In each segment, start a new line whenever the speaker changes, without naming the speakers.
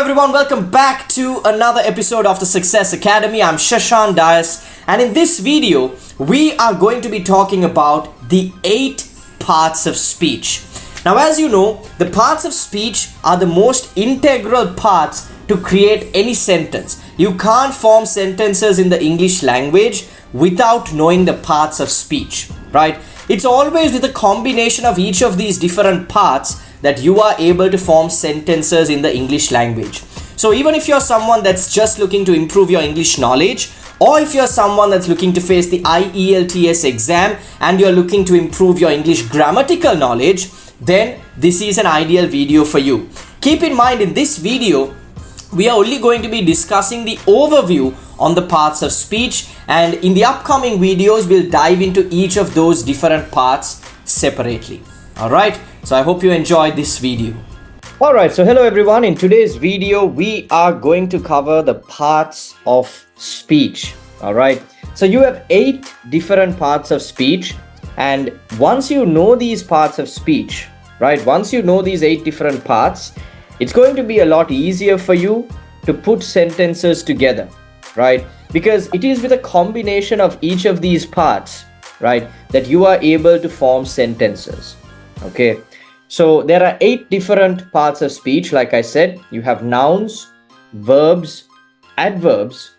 everyone, welcome back to another episode of the Success Academy. I'm Shashan Dias, and in this video, we are going to be talking about the 8 parts of speech. Now, as you know, the parts of speech are the most integral parts to create any sentence. You can't form sentences in the English language without knowing the parts of speech, right? It's always with a combination of each of these different parts that you are able to form sentences in the English language. So even if you're someone that's just looking to improve your English knowledge, or if you're someone that's looking to face the IELTS exam and you're looking to improve your English grammatical knowledge, then this is an ideal video for you. Keep in mind, in this video, we are only going to be discussing the overview on the parts of speech, and in the upcoming videos, we'll dive into each of those different parts separately. Alright, so I hope you enjoyed this video. Alright, so hello everyone. In today's video, we are going to cover the parts of speech. Alright, so you have 8 different parts of speech, and once you know these parts of speech, right, once you know these 8 different parts, it's going to be a lot easier for you to put sentences together, right? Because it is with a combination of each of these parts, right, that you are able to form sentences. Okay, so there are 8 different parts of speech. Like I said, you have nouns, verbs, adverbs,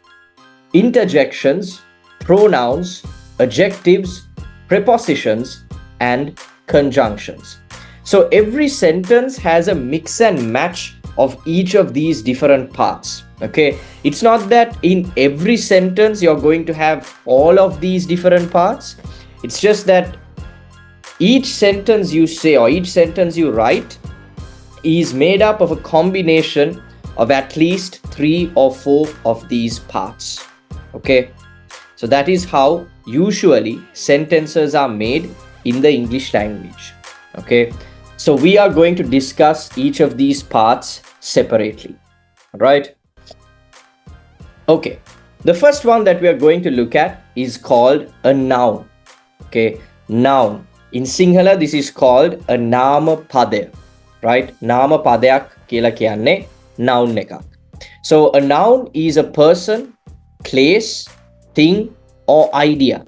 interjections, pronouns, adjectives, prepositions, and conjunctions. So every sentence has a mix and match of each of these different parts. Okay, it's not that in every sentence you're going to have all of these different parts. It's just that each sentence you say or each sentence you write is made up of a combination of at least 3 or 4 of these parts. Okay, so that is how usually sentences are made in the English language. Okay, so we are going to discuss each of these parts separately. Right? Okay, the first one that we are going to look at is called a noun. Okay, noun. In Sinhala, this is called a nama padaya, right? Nama padayak kiyala kiyanne noun ekak. So a noun is a person, place, thing, or idea,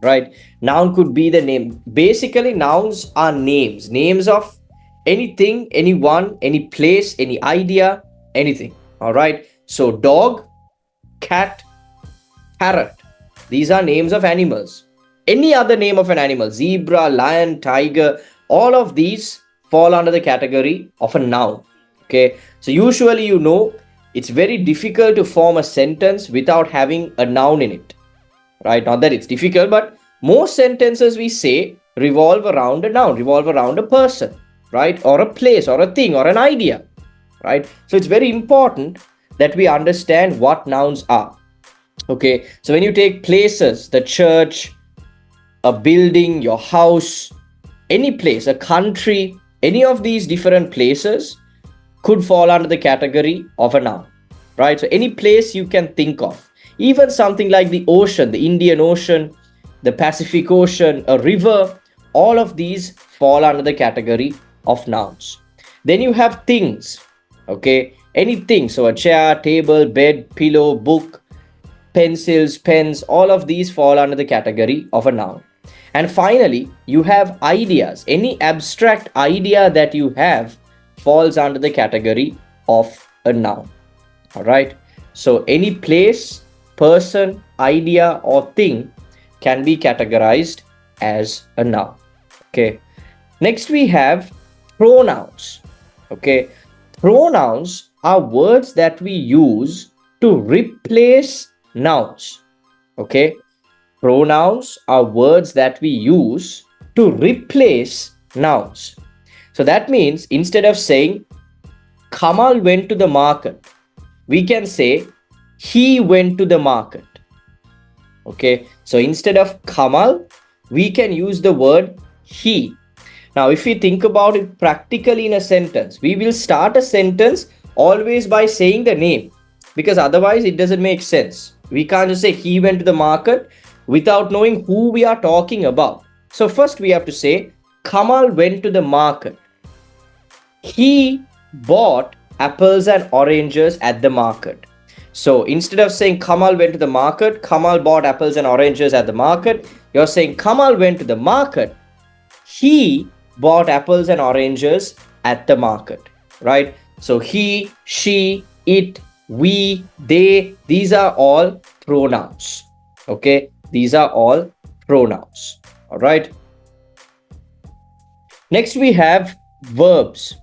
right? Noun could be the name. Basically, nouns are names of anything, anyone, any place, any idea, anything. All right. So dog, cat, parrot. These are names of animals. Any other name of an animal, zebra, lion, tiger, all of these fall under the category of a noun. Okay. So usually, you know, it's very difficult to form a sentence without having a noun in it. Right? Not that it's difficult, but most sentences we say revolve around a noun, revolve around a person, right? Or a place, or a thing, or an idea, right? So it's very important that we understand what nouns are. Okay, so when you take places, the church, a building, your house, any place, a country, any of these different places could fall under the category of a noun, right? So any place you can think of, even something like the ocean, the Indian Ocean, the Pacific Ocean, a river, all of these fall under the category of nouns. Then you have things, okay? Anything, so a chair, table, bed, pillow, book, pencils, pens, all of these fall under the category of a noun. And finally, you have ideas. Any abstract idea that you have falls under the category of a noun. All right. So any place, person, idea, or thing can be categorized as a noun. Okay. Next, we have pronouns. Okay. Pronouns are words that we use to replace nouns. Okay. Pronouns are words that we use to replace nouns. So that means instead of saying Kamal went to the market, we can say he went to the market. Okay, so instead of Kamal, we can use the word he. Now, if we think about it practically in a sentence, we will start a sentence always by saying the name, because otherwise it doesn't make sense. We can't just say he went to the market without knowing who we are talking about. So first we have to say Kamal went to the market. He bought apples and oranges at the market. So instead of saying Kamal went to the market, Kamal bought apples and oranges at the market, you're saying Kamal went to the market, he bought apples and oranges at the market, right? So he, she, it, we, they, these are all pronouns. Okay, these are all pronouns. All right. Next we have verbs,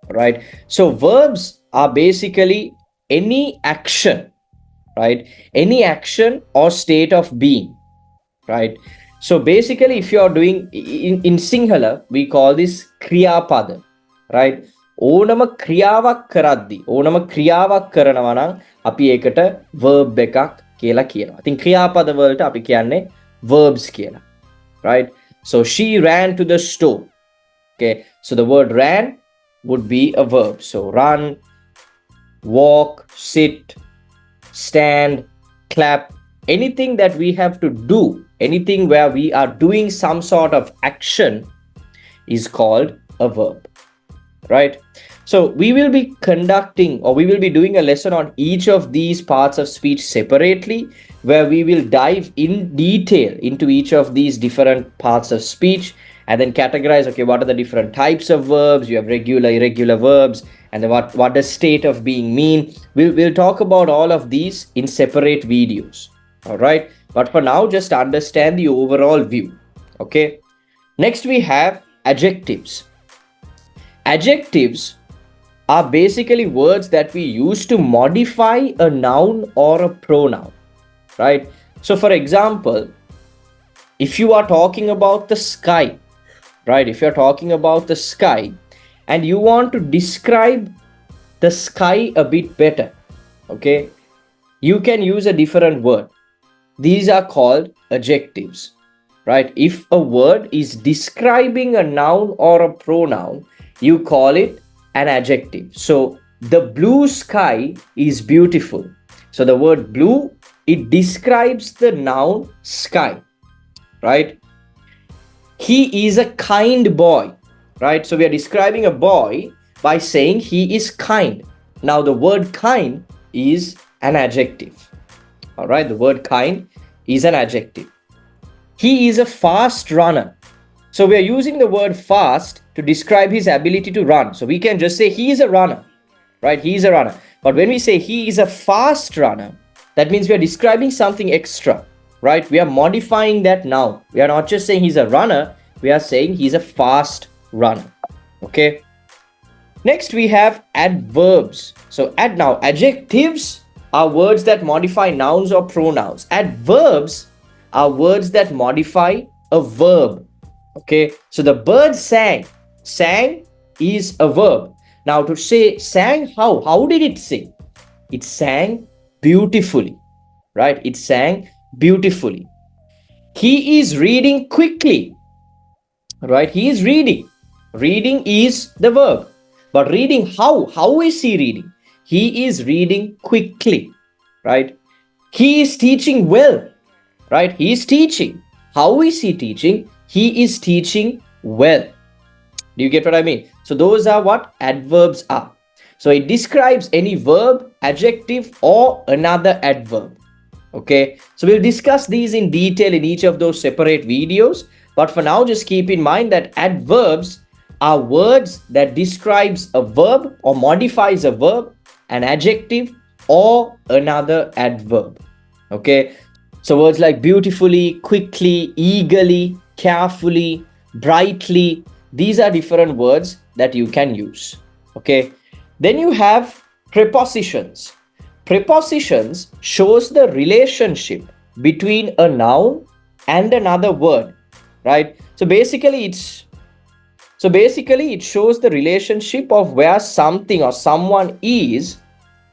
right? So verbs are basically any action, right? Any action or state of being, right? So basically, if you are doing in Sinhala, we call this Kriya Pada, right? ඕනම ක්‍රියාවක් කරද්දි ඕනම ක්‍රියාවක් කරනවා නම් අපි ඒකට verb එකක් කියලා කියනවා. ඉතින් ක්‍රියාපද වලට අපි කියන්නේ verbs කියලා, right? So she ran to the store. Okay, so the word ran would be a verb. So run, walk, sit, stand, clap, anything that we have to do, anything where we are doing some sort of action is called a verb, right? So we will be conducting, or we will be doing a lesson on each of these parts of speech separately, where we will dive in detail into each of these different parts of speech and then categorize, okay, what are the different types of verbs? You have regular, irregular verbs, and then what does state of being mean? We'll talk about all of these in separate videos, all right? But for now, just understand the overall view, okay? Next, we have adjectives. Adjectives are basically words that we use to modify a noun or a pronoun, right? So for example, if you are talking about the sky, right? If you're talking about the sky and you want to describe the sky a bit better, okay, you can use a different word. These are called adjectives, right? If a word is describing a noun or a pronoun, you call it an adjective. So the blue sky is beautiful. So the word blue, it describes the noun sky, right? He is a kind boy, right? So we are describing a boy by saying he is kind. Now the word kind is an adjective, all right? The word kind is an adjective. He is a fast runner. So we are using the word fast to describe his ability to run. So we can just say he is a runner, right? He is a runner. But when we say he is a fast runner, that means we are describing something extra, right? We are modifying that noun. We are not just saying he's a runner, we are saying he's a fast runner, okay? Next, we have adverbs. So now, adjectives are words that modify nouns or pronouns. Adverbs are words that modify a verb, okay? So the bird sang. Sang is a verb. Now to say sang, how did it sing? It sang beautifully, right? It sang beautifully. He is reading quickly, right? He is reading. Reading is the verb. But reading how is he reading? He is reading quickly, right? He is teaching well, right? He is teaching. How is he teaching? He is teaching well. Do you get what I mean? So those are what adverbs are. So it describes any verb, adjective, or another adverb. Okay, so we'll discuss these in detail in each of those separate videos. But for now, just keep in mind that adverbs are words that describes a verb or modifies a verb, an adjective, or another adverb. Okay, so words like beautifully, quickly, eagerly, carefully, brightly, these are different words that you can use. Okay, then you have prepositions. Prepositions shows the relationship between a noun and another word, right? So basically it shows the relationship of where something or someone is,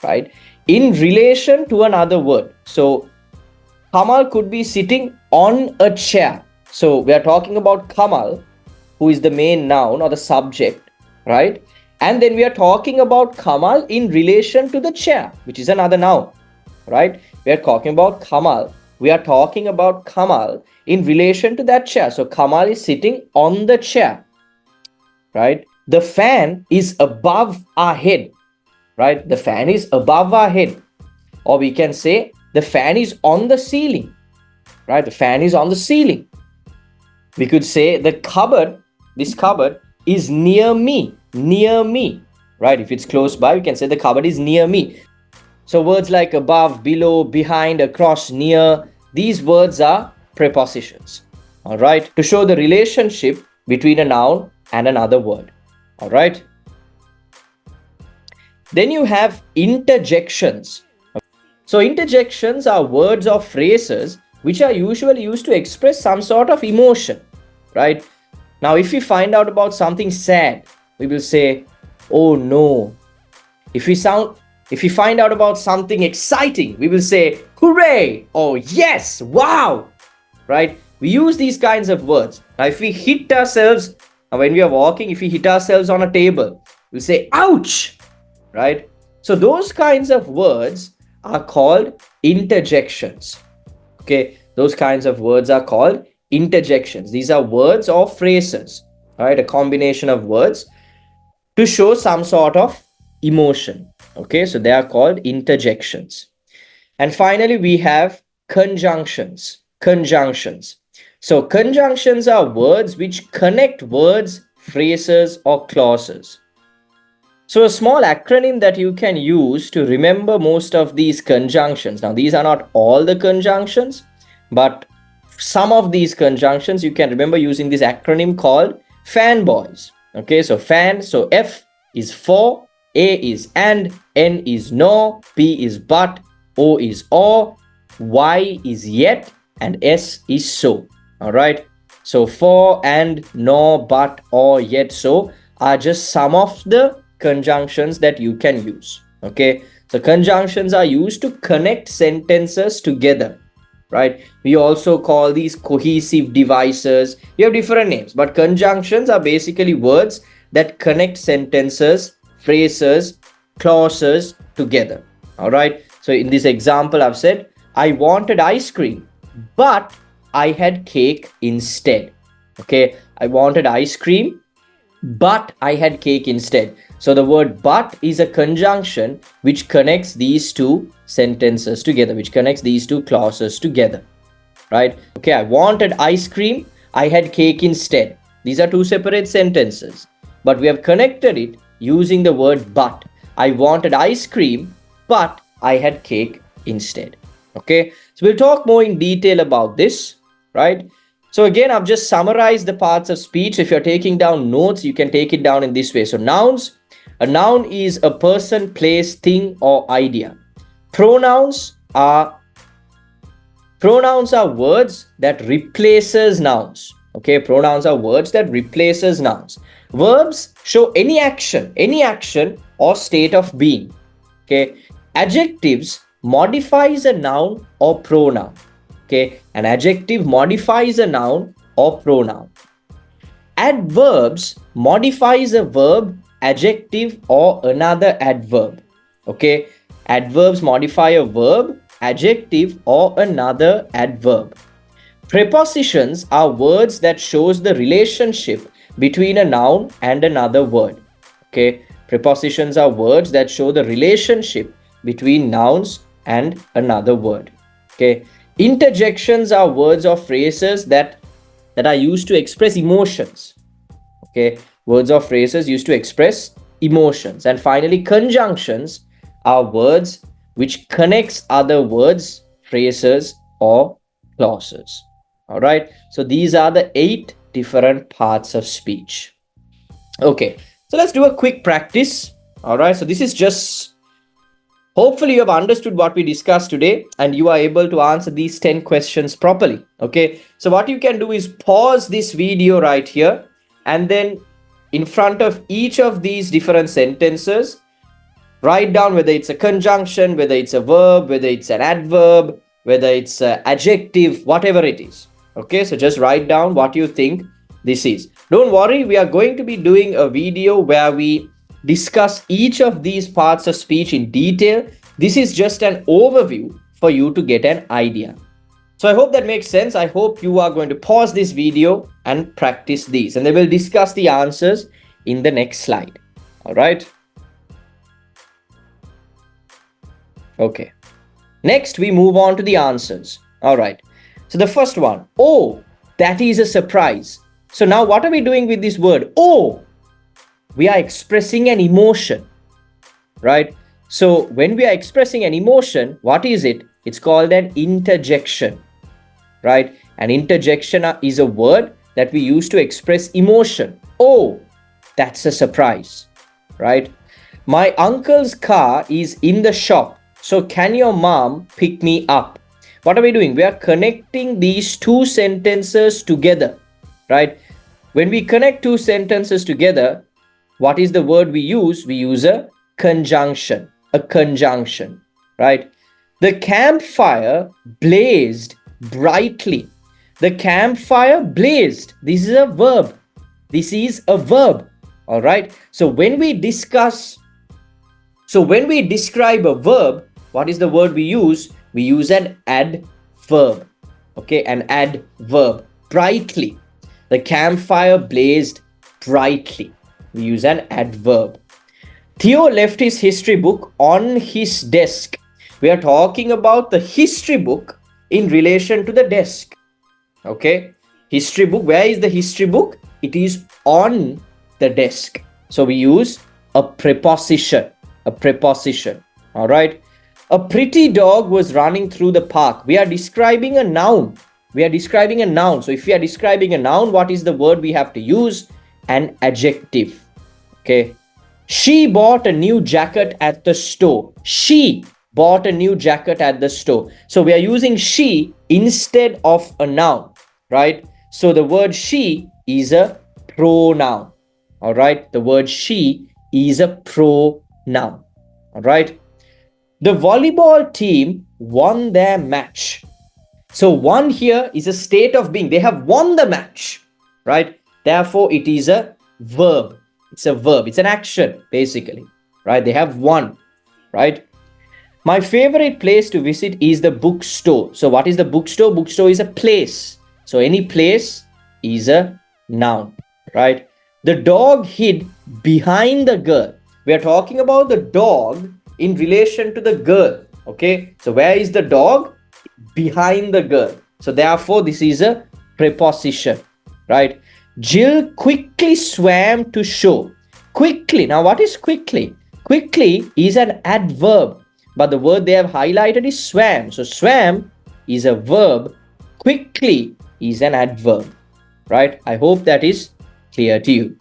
right, in relation to another word. So Kamal could be sitting on a chair. So we are talking about Kamal, who is the main noun or the subject, right? And then we are talking about Kamal in relation to the chair, which is another noun, right? We are talking about Kamal. We are talking about Kamal in relation to that chair. So Kamal is sitting on the chair, right? The fan is above our head, right? The fan is above our head. Or we can say the fan is on the ceiling, right? The fan is on the ceiling. We could say the cupboard, this cupboard is near me, right? If it's close by, we can say the cupboard is near me. So words like above, below, behind, across, near, these words are prepositions, all right? To show the relationship between a noun and another word, all right? Then you have interjections. So interjections are words or phrases which are usually used to express some sort of emotion, right? Now, if we find out about something sad, we will say, oh no. If we find out about something exciting, we will say, hooray, or yes, wow, right? We use these kinds of words. Now, if we hit ourselves, when we are walking, if we hit ourselves on a table, we'll say, ouch, right? So those kinds of words are called interjections. Okay, those kinds of words are called interjections. These are words or phrases, right? A combination of words to show some sort of emotion. Okay, so they are called interjections. And finally, we have conjunctions. Conjunctions. So conjunctions are words which connect words, phrases, or clauses. So a small acronym that you can use to remember most of these conjunctions. Now, these are not all the conjunctions, but some of these conjunctions you can remember using this acronym called fanboys. Okay, so fan, so F is for, A is and, N is no, P is but, O is or, Y is yet, and S is so. All right, so for, and, no, but, or, yet, so are just some of the conjunctions that you can use. Okay, so conjunctions are used to connect sentences together, right? We also call these cohesive devices. You have different names, but conjunctions are basically words that connect sentences, phrases, clauses together. All right, so in this example I've said, I wanted ice cream, but I had cake instead. Okay, I wanted ice cream, but I had cake instead. So the word but is a conjunction which connects these two sentences together, which connects these two clauses together, right? Okay, I wanted ice cream, I had cake instead. These are two separate sentences, but we have connected it using the word but. I wanted ice cream, but I had cake instead. Okay, so we'll talk more in detail about this, right? So again, I've just summarized the parts of speech. If you're taking down notes, you can take it down in this way. So nouns, a noun is a person, place, thing, or idea. Pronouns are words that replaces nouns. Okay, pronouns are words that replaces nouns. Verbs show any action or state of being. Okay, adjectives modifies a noun or pronoun. Okay, an adjective modifies a noun or pronoun. Adverbs modifies a verb, adjective, or another adverb. Okay, adverbs modify a verb, adjective, or another adverb. Prepositions are words that shows the relationship between a noun and another word. Okay, prepositions are words that show the relationship between nouns and another word. Okay, interjections are words or phrases that are used to express emotions. Okay, words or phrases used to express emotions. And finally, conjunctions are words which connects other words, phrases, or clauses. All right, so these are the 8 different parts of speech. Okay, so let's do a quick practice. All right, so this is just, hopefully you have understood what we discussed today and you are able to answer these 10 questions properly. Okay, so what you can do is pause this video right here, and then in front of each of these different sentences, write down whether it's a conjunction, whether it's a verb, whether it's an adverb, whether it's an adjective, whatever it is. Okay, so just write down what you think this is. Don't worry, we are going to be doing a video where we discuss each of these parts of speech in detail. This is just an overview for you to get an idea. So I hope that makes sense. I hope you are going to pause this video and practice these, and then we'll discuss the answers in the next slide. All right. Okay. Next, we move on to the answers. All right. So the first one, oh, that is a surprise. So now what are we doing with this word? Oh, we are expressing an emotion, right? So when we are expressing an emotion, what is it? It's called an interjection, right? An interjection is a word that we use to express emotion. Oh, that's a surprise, right? My uncle's car is in the shop. So can your mom pick me up? What are we doing? We are connecting these two sentences together, right? When we connect two sentences together, what is the word we use? We use a conjunction, right? The campfire blazed brightly. The campfire blazed. This is a verb. This is a verb. All right. So when we describe a verb, what is the word we use? We use an adverb. Okay, an adverb. Brightly. The campfire blazed brightly. We use an adverb. Theo left his history book on his desk. We are talking about the history book in relation to the desk. Okay, history book. Where is the history book? It is on the desk. So we use a preposition. All right. A pretty dog was running through the park. We are describing a noun. So if we are describing a noun, what is the word we have to use? An adjective. Okay. She bought a new jacket at the store. She bought a new jacket at the store. So we are using she instead of a noun, right? So the word she is a pronoun. All right. The word she is a pronoun. All right. The volleyball team won their match. So won here is a state of being. They have won the match, right? Therefore, it is a verb. It's a verb. It's an action, basically, right? They have won, right? My favorite place to visit is the bookstore. So what is the bookstore? Bookstore is a place. So any place is a noun, right? The dog hid behind the girl. We are talking about the dog in relation to the girl. Okay. So where is the dog? Behind the girl. So therefore, this is a preposition, right? Jill quickly swam to shore. Quickly. Now, what is quickly? Quickly is an adverb, but the word they have highlighted is swam. So swam is a verb. Quickly is an adverb, right? I hope that is clear to you.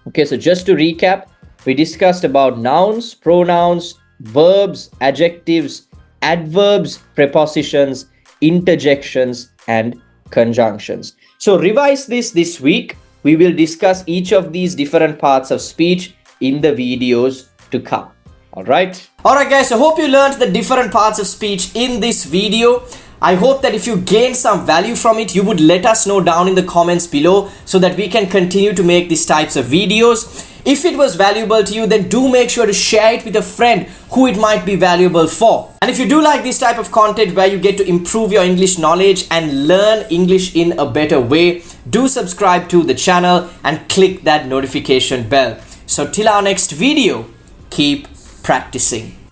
Okay, so just to recap, we discussed about nouns, pronouns, verbs, adjectives, adverbs, prepositions, interjections, and conjunctions. So revise this week. We will discuss each of these different parts of speech in the videos to come. All right, guys. I hope you learned the different parts of speech in this video. I hope that if you gained some value from it, you would let us know down in the comments below so that we can continue to make these types of videos. If it was valuable to you, then do make sure to share it with a friend who it might be valuable for. And if you do like this type of content where you get to improve your English knowledge and learn English in a better way, do subscribe to the channel and click that notification bell. So till our next video, keep practicing.